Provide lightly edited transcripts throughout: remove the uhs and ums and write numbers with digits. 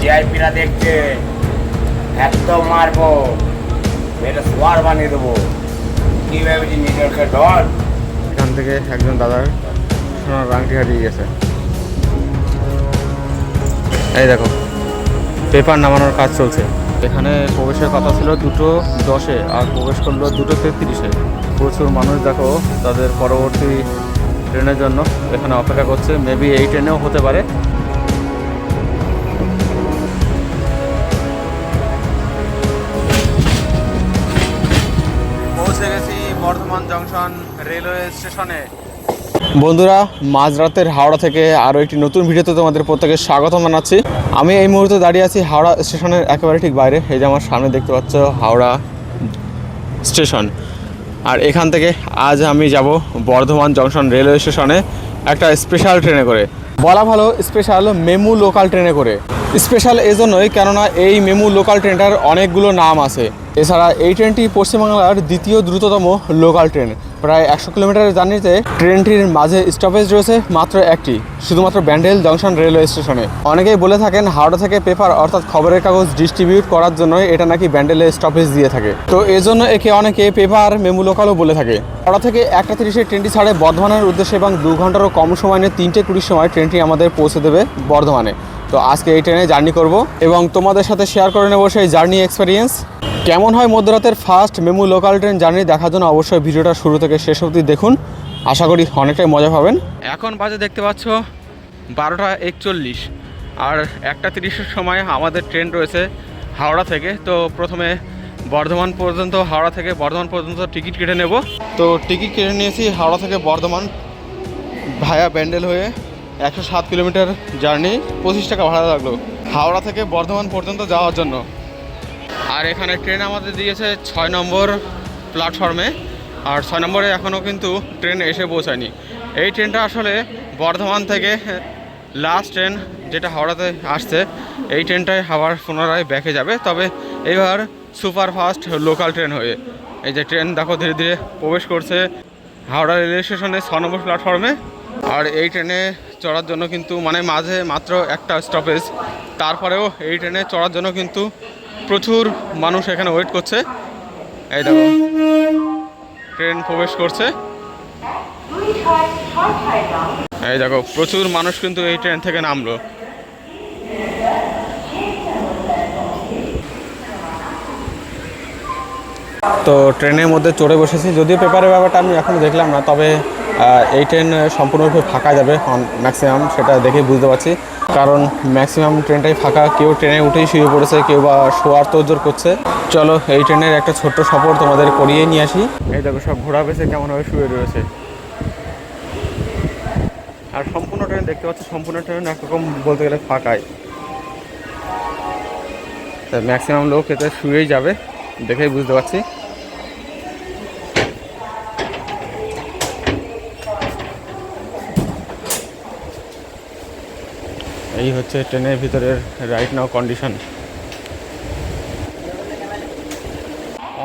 ভিআইপিরা দেখছে, একদম মারবো, এটা সোয়ার বানিয়ে দেবো। কি ভেবেছি নিজেকে ডর? এখান থেকে একজন দাদার সোনার আংটি হারিয়ে গেছে। এই দেখো পেপার নামানোর কাজ চলছে। এখানে প্রবেশের কথা ছিল 2:10-এ আর প্রবেশ করলো 2:33-এ। প্রচুর মানুষ দেখো তাদের পরবর্তী ট্রেনের জন্য এখানে অপেক্ষা করছে। মেবি এই ট্রেনেও হতে পারে। পৌঁছে গেছি বর্ধমান জংশন রেলওয়ে স্টেশনে। বন্ধুরা, মাঝরাতের হাওড়া থেকে আরও একটি নতুন ভিডিওতে তোমাদের প্রত্যেকে স্বাগত জানাচ্ছি। আমি এই মুহূর্তে দাঁড়িয়ে আছি হাওড়া স্টেশনের একেবারে ঠিক বাইরে। এই যে আমার সামনে দেখতে পাচ্ছ হাওড়া স্টেশন। আর এখান থেকে আজ আমি যাব বর্ধমান জংশন রেলওয়ে স্টেশনে একটা স্পেশাল ট্রেনে করে। বলা ভালো স্পেশাল মেমু লোকাল ট্রেনে করে। স্পেশাল এই জন্যই কেননা এই মেমু লোকাল ট্রেনটার অনেকগুলো নাম আছে। এছাড়া এই ট্রেনটি পশ্চিমবাংলার দ্বিতীয় দ্রুততম লোকাল ট্রেন। প্রায় 100 কিলোমিটারের জার্নিতে ট্রেনটির মাঝে স্টপেজ রয়েছে মাত্র একটি, শুধুমাত্র ব্যান্ডেল জংশন রেলওয়ে স্টেশনে। অনেকেই বলে থাকেন হাওড়া থেকে পেপার অর্থাৎ খবরের কাগজ ডিস্ট্রিবিউট করার জন্য এটা নাকি ব্যান্ডেলে স্টপেজ দিয়ে থাকে। তো এজন্য একে অনেকে পেপার মেমু লোকালও বলে থাকে। হাওড়া থেকে 1:30-এ ট্রেনটি ছাড়ে বর্ধমানের উদ্দেশ্যে এবং 2 ঘন্টারও কম সময় নিয়ে 3:20 সময় ট্রেনটি আমাদের পৌঁছে দেবে বর্ধমানে। তো আজকে এই ট্রেনে জার্নি করব এবং তোমাদের সাথে শেয়ার করে নেবো সেই জার্নি এক্সপিরিয়েন্স। কেমন হয় মধ্যরাতের first MEMU local train journey দেখার জন্য অবশ্যই ভিডিওটা শুরু থেকে শেষ অবধি দেখুন। আশা করি অনেকটাই মজা পাবেন। এখন বাজে দেখতে পাচ্ছ 12:41 আর 1:30-এর সময় আমাদের ট্রেন রয়েছে হাওড়া থেকে। তো প্রথমে বর্ধমান পর্যন্ত, হাওড়া থেকে বর্ধমান পর্যন্ত টিকিট কেটে নেব। তো টিকিট কেটে নিয়েছি হাওড়া থেকে বর্ধমান ভায়া ব্যান্ডেল হয়ে। 107 কিলোমিটার জার্নি, 25 টাকা ভাড়া লাগলো হাওড়া থেকে বর্ধমান পর্যন্ত যাওয়ার জন্য। আর এখানে ট্রেন আমাদের দিয়েছে 6 নম্বর প্ল্যাটফর্মে। আর 6 নম্বরে এখনও কিন্তু ট্রেন এসে পৌঁছায়নি। এই ট্রেনটা আসলে বর্ধমান থেকে লাস্ট ট্রেন যেটা হাওড়াতে আসছে, এই ট্রেনটাই আবার পুনরায় ব্যাকে যাবে, তবে এবার সুপারফাস্ট লোকাল ট্রেন হয়ে। এই যে ট্রেন দেখো ধীরে ধীরে প্রবেশ করছে হাওড়া রেলওয়ে স্টেশনে 6 নম্বর প্ল্যাটফর্মে। আর এই ট্রেনে চড়ার জন্য কিন্তু মাঝে মাত্র একটা স্টপেজ, তারপরেও এই ট্রেনে চড়ার জন্য কিন্তু প্রচুর মানুষ এখানে ওয়েট করছে। এই দেখো ট্রেন প্রবেশ করছে। এই দেখো প্রচুর মানুষ কিন্তু এই ট্রেন থেকে নামলো। তো ট্রেনের মধ্যে চড়ে বসেছি, যদিও পেপারের ব্যাপারটা আমি এখনও দেখলাম না, তবে এই ট্রেন সম্পূর্ণরূপে ফাঁকা যাবে ম্যাক্সিমাম, সেটা দেখেই বুঝতে পারছি। কারণ ম্যাক্সিমাম ট্রেনটাই ফাঁকা, কেউ ট্রেনে উঠেই শুয়ে পড়েছে, কেউ বা শোয়ার তোড়জোড় করছে। চলো এই ট্রেনের একটা ছোট্ট সফর তোমাদের করিয়ে নিয়ে আসি। এই দেখো সব ঘোড়া বেছে কেমনভাবে শুয়ে রয়েছে। আর সম্পূর্ণ ট্রেন দেখতে পাচ্ছি, সম্পূর্ণ ট্রেন একরকম বলতে গেলে ফাঁকাই। ম্যাক্সিমাম লোক এতে শুয়েই যাবে, দেখেই বুঝতে পারছি। এই হচ্ছে ট্রেনের ভিতরের রাইট নাও কন্ডিশন।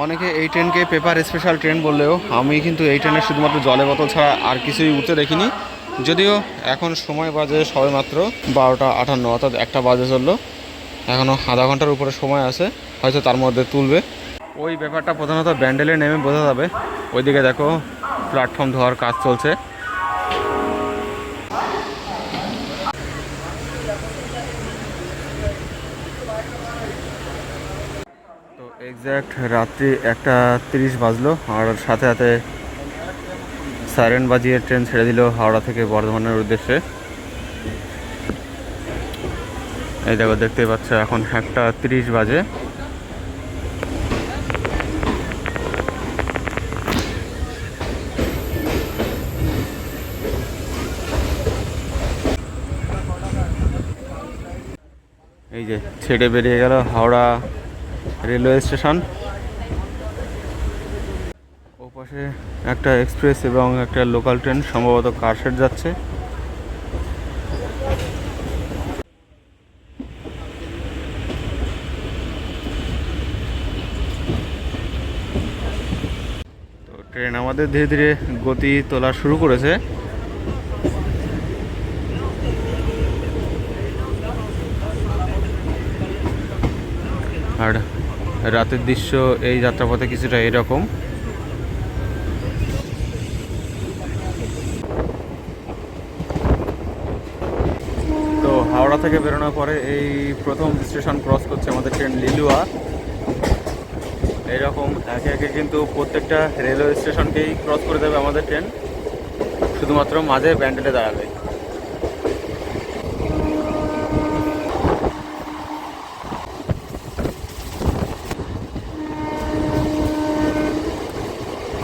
অনেকে এই ট্রেনকে পেপার স্পেশাল ট্রেন বললেও আমি কিন্তু এই ট্রেনে শুধুমাত্র জলের বোতল ছাড়া আর কিছুই উঠতে দেখিনি। যদিও এখন সময় বাজে সবে মাত্র 12:58, অর্থাৎ 1টা বাজে চললো। এখনও আধা ঘন্টার উপরে সময় আছে, হয়তো তার মধ্যে তুলবে। ওই ব্যাপারটা প্রধানত ব্যান্ডেলে নেমে বোঝা যাবে। ওইদিকে দেখো প্ল্যাটফর্ম ধোয়ার কাজ চলছে। তো এক্স্যাক্ট রাত্রি 1:30 বাজলো আর সাথে সাথে সাইরেন বাজিয়ে ট্রেন ছেড়ে দিল হাওড়া থেকে বর্ধমানের উদ্দেশ্যে। এই দেখো দেখতেই পাচ্ছ এখন 1:30 বাজে। এই যে ছেড়ে বেরিয়ে গেল হাওড়া রেলওয়ে স্টেশন। ওপাশে একটা এক্সপ্রেস এবং একটা লোকাল ট্রেন, সম্ভবত কারশেড যাচ্ছে। তো ট্রেন আমাদের ধীরে ধীরে গতি তোলা শুরু করেছে। আর রাতের দৃশ্য এই যাত্রাপথে কিছুটা এরকম। তো হাওড়া থেকে বেরোনোর পরে এই প্রথম স্টেশন ক্রস করছে আমাদের ট্রেন লিলুয়া। এইরকম একে একে কিন্তু প্রত্যেকটা রেলওয়ে স্টেশনকেই ক্রস করে দেবে আমাদের ট্রেন, শুধুমাত্র মাঝে ব্যান্ডেলে দাঁড়াবে।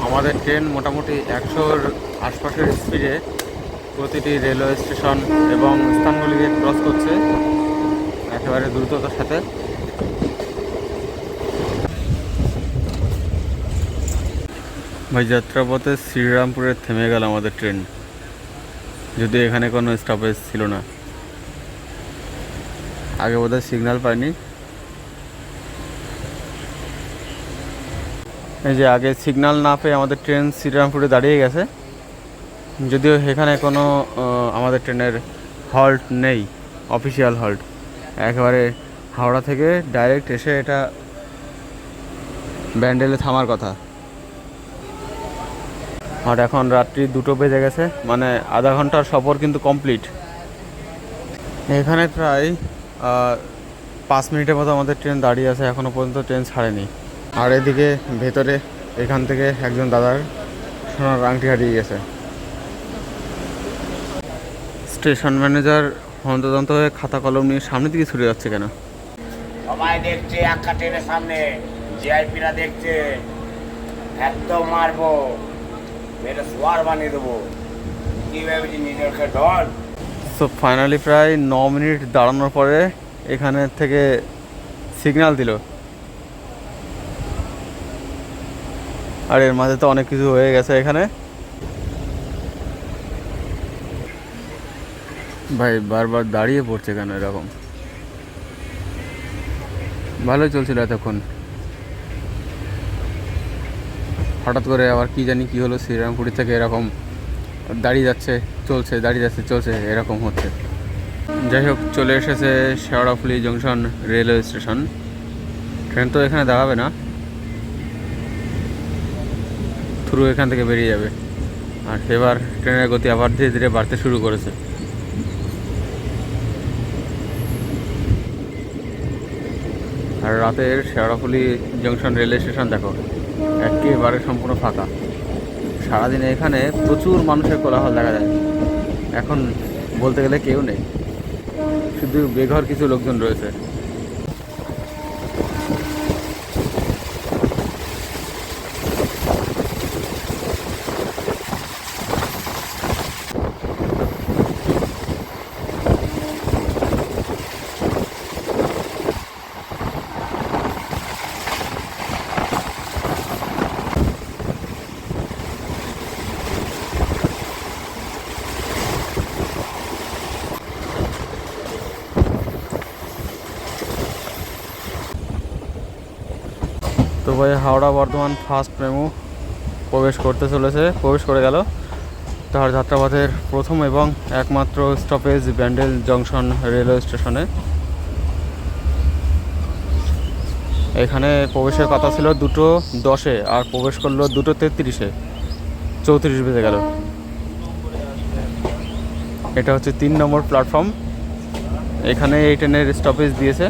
আমাদের ট্রেন মোটামুটি 100-র আশপাশের স্পিডে প্রতিটি রেলওয়ে স্টেশন এবং স্থানগুলিকে ক্রস করছে একেবারে দ্রুততার সাথে। ভাই যাত্রাপথে শ্রীরামপুরে থেমে গেল আমাদের ট্রেন, যদি এখানে কোনো স্টপেজ ছিল না। আগে বোধহয় সিগন্যাল পাইনি। এই যে আগে সিগন্যাল না পেয়ে আমাদের ট্রেন শ্রীরামপুরে দাঁড়িয়ে গেছে, যদিও এখানে কোনো আমাদের ট্রেনের হল্ট নেই, অফিসিয়াল হল্ট। একেবারে হাওড়া থেকে ডাইরেক্ট এসে এটা ব্যান্ডেলে থামার কথা। আর এখন রাত্রি 2টো বেজে গেছে, মানে আধা ঘন্টার সফর কিন্তু কমপ্লিট। এখানে প্রায় 5 মিনিটের মতো আমাদের ট্রেন দাঁড়িয়ে আছে, এখনও পর্যন্ত ট্রেন ছাড়েনি। আর এদিকে ভেতরে এখান থেকে একজন দাদার সোনার আংটি হারিয়ে গেছে। স্টেশন ম্যানেজার হন্তদন্ত হয়ে খাতা কলম নিয়ে সামনের দিকে ছুটে যাচ্ছে কেন? সবাই দেখছে একটা ট্রেনের সামনে, জিআইপিরা দেখছে, একদম মারবো, মেরে সোয়ার বানিয়ে দেবো। কি ভেবেছি নিজেকে ডল? সো ফাইনালি প্রায় 9 মিনিট দাঁড়ানোর পরে এখানে থেকে সিগন্যাল দিল। আর এর মাঝে তো অনেক কিছু হয়ে গেছে এখানে। ভাই বারবার দাঁড়িয়ে পড়ছে কেন এরকম? ভালোই চলছিল এতক্ষণ, হঠাৎ করে আবার কি জানি কি হলো, শ্রীরামপুর থেকে এরকম দাঁড়িয়ে যাচ্ছে চলছে, দাঁড়িয়ে যাচ্ছে চলছে, এরকম হচ্ছে। যাই হোক, চলে এসেছে Sheoraphuli junction railway station. Train তো এখানে দাঁড়াবে না, থ্রু এখান থেকে বেরিয়ে যাবে। আর এবার ট্রেনের গতি আবার ধীরে ধীরে বাড়তে শুরু করেছে। আর রাতের শেওড়াফুলি জংশন রেলওয়ে স্টেশন দেখো, একেবারে সম্পূর্ণ ফাঁকা। সারাদিনে এখানে প্রচুর মানুষের কোলাহল দেখা যায়। এখন বলতে গেলে কেউ নেই, শুধু বেঘর কিছু লোকজন রয়েছে। তো ভাই হাওড়া বর্ধমান ফার্স্ট মেমু প্রবেশ করে গেল। তার যাত্রাপথের প্রথম এবং একমাত্র স্টপেজ ব্যান্ডেল জংশন রেলওয়ে স্টেশনে। এখানে প্রবেশের কথা ছিল 2:10-এ, আর প্রবেশ করলো 2:33-এ, 34 বেজে গেল। এটা হচ্ছে 3 নম্বর প্ল্যাটফর্ম। এখানে এই ট্রেনের স্টপেজ দিয়েছে।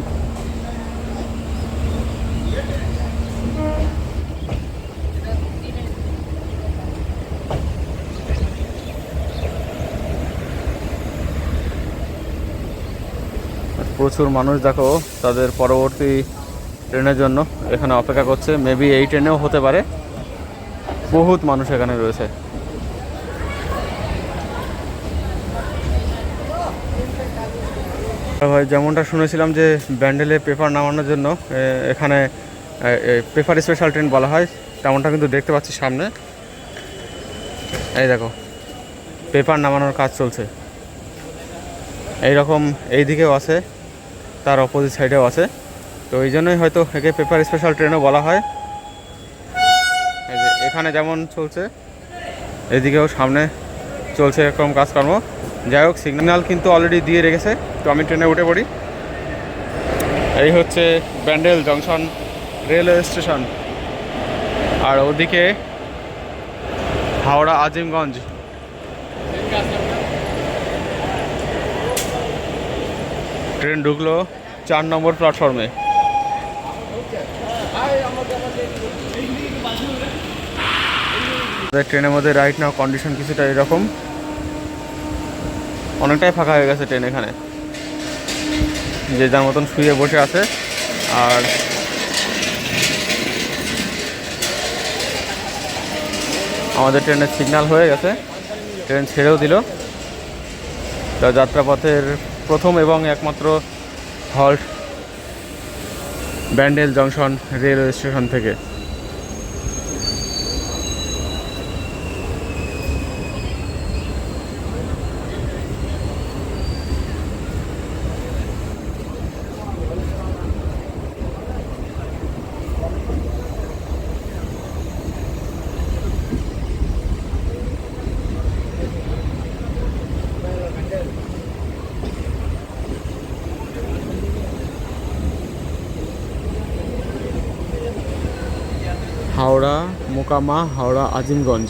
প্রচুর মানুষ দেখো তাদের পরবর্তী ট্রেনের জন্য এখানে অপেক্ষা করছে। মেবি এই ট্রেনেও হতে পারে, বহুত মানুষ এখানে রয়েছে। ভাই যেমনটা শুনেছিলাম যে ব্যান্ডেলে পেপার নামানোর জন্য এখানে পেপার স্পেশাল ট্রেন বলা হয়, তেমনটা কিন্তু দেখতে পাচ্ছি সামনে। এই দেখো পেপার নামানোর কাজ চলছে। এইরকম এই দিকেও আছে, তার অপোজিট সাইডেও আছে। তো এই জন্যই হয়তো একে পেপার স্পেশাল ট্রেনও বলা হয়। এই যে এখানে যেমন চলছে, এদিকেও সামনে চলছে এরকম কাজকর্ম। যাই হোক, সিগন্যাল কিন্তু অলরেডি দিয়ে রেখেছে। তো আমি ট্রেনে উঠে পড়ি। এই হচ্ছে ব্যান্ডেল জংশন রেলওয়ে স্টেশন, আর ওদিকে হাওড়া আজিমগঞ্জ। ট্রেন ঢুকলো 4 নম্বর প্ল্যাটফর্মে। ট্রেনের মধ্যে রাইট নাও কন্ডিশন কিছুটা এরকম, অনেকটাই ফাঁকা হয়ে গেছে ট্রেন। এখানে যে যার মতন শুয়ে বসে আছে, আর আমাদের ট্রেনের সিগন্যাল হয়ে গেছে, ট্রেন ছেড়েও দিল। তো যাত্রাপথের প্রথম এবং একমাত্র halt Bandel junction railway station থেকে। হাওড়া মোকামা, হাওড়া আজিমগঞ্জ।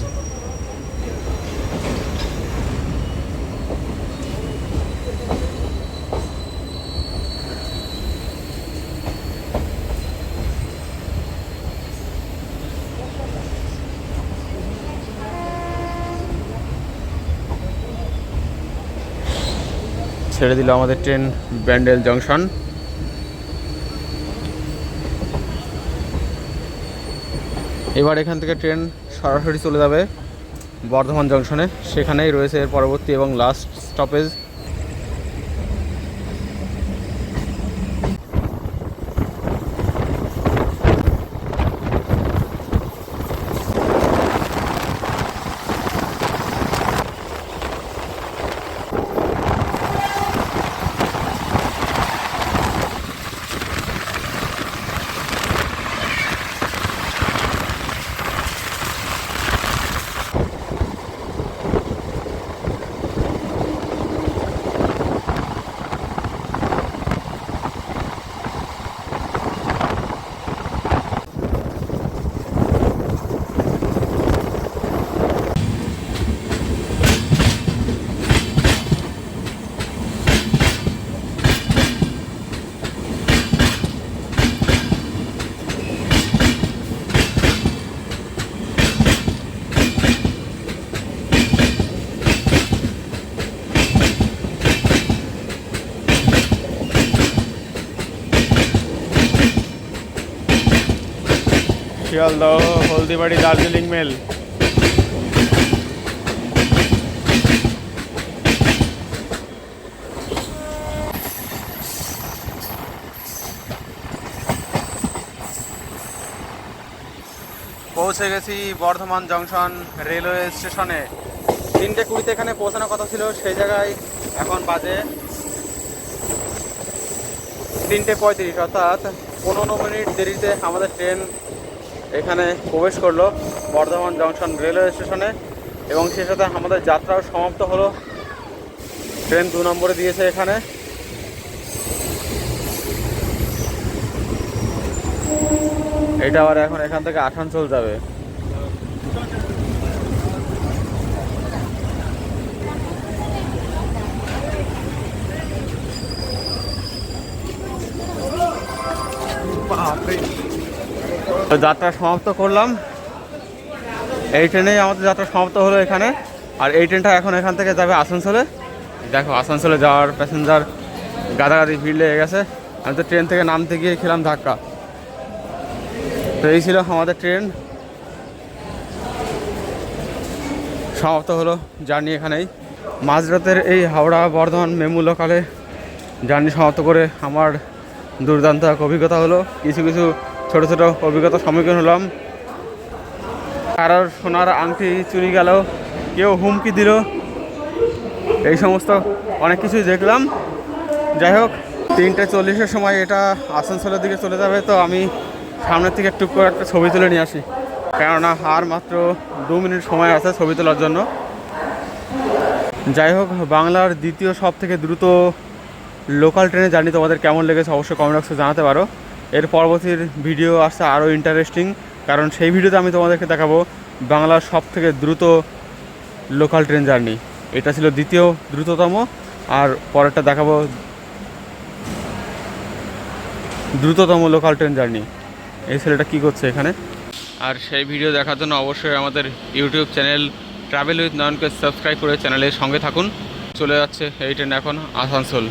ছেড়ে দিল আমাদের ট্রেন ব্যান্ডেল জংশন। এবার এখান থেকে ট্রেন সরাসরি চলে যাবে বর্ধমান জংশনে, সেখানেই রয়েছে এর পরবর্তী এবং last stoppage. Sealdah Haldibari Darjeeling mail. পৌঁছে গেছি বর্ধমান জংশন রেলওয়ে স্টেশনে। 3:20 এখানে পৌঁছানোর কথা ছিল, সেই জায়গায় এখন বাজে 3:35, অর্থাৎ 15 মিনিট দেরিতে আমাদের ট্রেন এখানে প্রবেশ করলো বর্ধমান জংশন রেলওয়ে স্টেশনে, এবং সেই সাথে আমাদের যাত্রাও সমাপ্ত হলো। ট্রেন 2 নম্বরে দিয়েছে এখানে। এটা আবার এখন এখান থেকে আসানসোল যাবে। তো যাত্রা সমাপ্ত করলাম, এই ট্রেনেই আমাদের যাত্রা সমাপ্ত হলো এখানে। আর এই ট্রেনটা এখন এখান থেকে যাবে আসানসোলে। দেখো আসানসোলে যাওয়ার প্যাসেঞ্জার গাদাগাদি ভিড় লেগে গেছে। আমি তো ট্রেন থেকে নামতে গিয়ে খেলাম ধাক্কা। তো এই ছিল আমাদের ট্রেন, সমাপ্ত হলো জার্নি এখানেই। মাঝরাতের এই হাওড়া বর্ধমান মেমু লোকালে জার্নি সমাপ্ত করে আমার দুর্দান্ত এক অভিজ্ঞতা হলো। কিছু কিছু ছোটো ছোটো অভিজ্ঞতার সম্মুখীন হলাম। কারোর সোনার আংটি চুরি গেল, কেউ হুমকি দিল, এই সমস্ত অনেক কিছুই দেখলাম। যাই হোক, 3:40-এর সময় এটা আসানসোলের দিকে চলে যাবে। তো আমি সামনের থেকে টুক করে একটা ছবি তুলে নিয়ে আসি, কেননা আর মাত্র 2 মিনিট সময় আছে ছবি তোলার জন্য। যাই হোক, বাংলার দ্বিতীয় সব থেকে দ্রুত লোকাল ট্রেনের জার্নি তোমাদের কেমন লেগেছে অবশ্যই কমেন্ট বক্সে জানাতে পারো। এর পরবর্তীর ভিডিও আসছে আরও ইন্টারেস্টিং, কারণ সেই ভিডিওতে আমি তোমাদেরকে দেখাবো বাংলার সবথেকে দ্রুত লোকাল ট্রেন জার্নি। এটা ছিল দ্বিতীয় দ্রুততম, আর পরেরটা দেখাবো দ্রুততম লোকাল ট্রেন জার্নি। এই ছেলেটা কী করছে এখানে। আর সেই ভিডিও দেখার জন্য অবশ্যই আমাদের ইউটিউব চ্যানেল ট্রাভেল উইথ নয়নকে সাবস্ক্রাইব করে চ্যানেলের সঙ্গে থাকুন। চলে যাচ্ছে এই ট্রেন এখন আসানসোল।